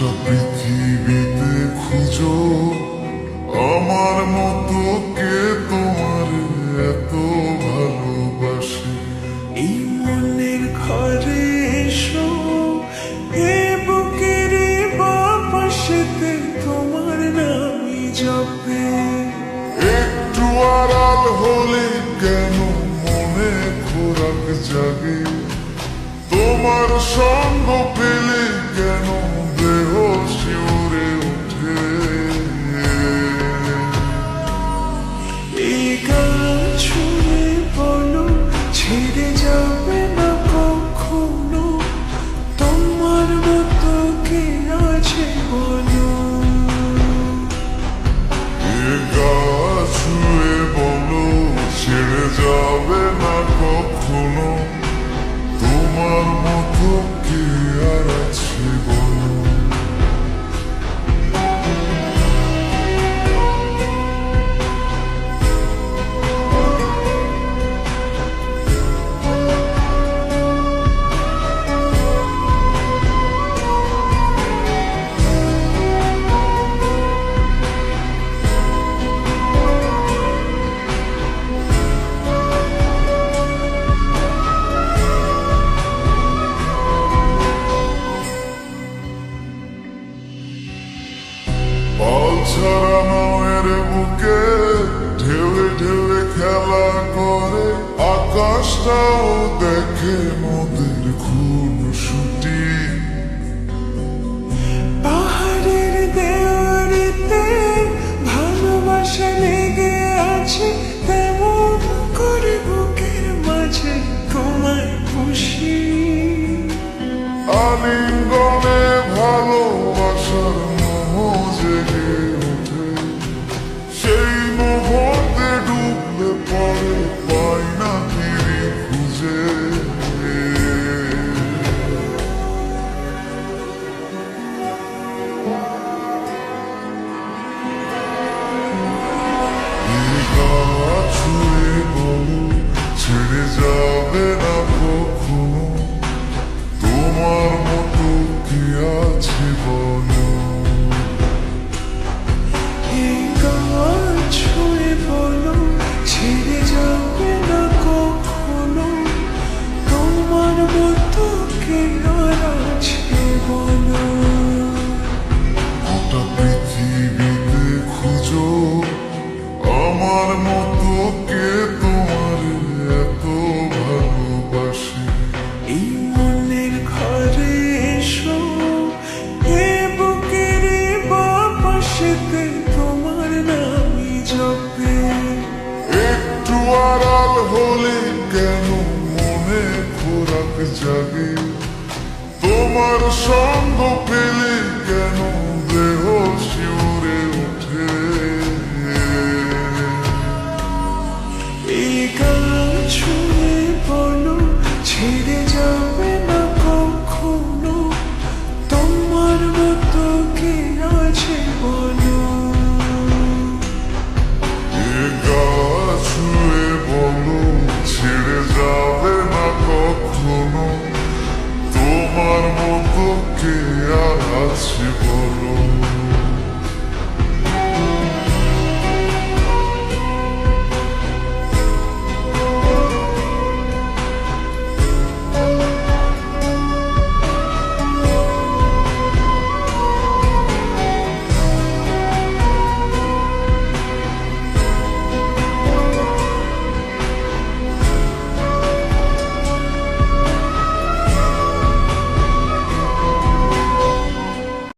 গোটা পৃথিবীতে খুঁজো আমার মতো কে তোমার এত ভালোবাসে। এই মনের ঘরে এসো, এ বুকের বাপাশেতে তোমার নামই জপে। একটু আড়াল হলে কেন মনে খোরাক জাগে, তোমার সঙ্গ পেলে কেন দেহ শিউরে ওঠে। এই গান শুনে বলো ছেড়ে যাবে না কখনো, তোমার মতো কে আছে বলো। এ গা ছুঁয়ে বলো ছেড়ে যাবে না কখনো, তোমার মতো কে আর আছে বলো। পাল ছাড়া নামের বুকে ঢেউে ঢেউে খেলা করে, আকাশটাও দেখে নদীর খুনসুটি। পাহাড়ের দেওয়ারিতে ভালোবাসা লেগে আছে, তেমন করে বুকের মাঝে তোমায় খুশি। আলিঙ্গনে ভালোবাসার মোহ জেগে ওঠে, সেই মুহূর্তে ডুবলে পরে পাই না ফিরে খুঁজে। ছুঁয়ে বলো ছেড়ে যাবে না কখনো, তোমার মতো কি আছে বলো। এই গান ছুঁয়ে বলো ছেড়ে যাবে না কখনো, তোমার মতো কে আর আছে বলো। গোটা পৃথিবীতে খুঁজো আমার মতো কে তোমার এত ভালোবাসে। এই মনের ঘরে এসো, এ বুকের বাপাশেতে তোমার নামই জপে। একটু আড়াল হলে কেন মনে খোরাক জাগে, তোমার সঙ্গ পেলে কেন দেহ শিউরে ওঠে। এই গান শুনে বলো ছেড়ে যাবে না কখনো, তোমার মতো কে আছে বলো। এ গা ছুঁয়ে বলো ছেড়ে যাবে না কখনো, তোমার মতো কে আর আছে বলো।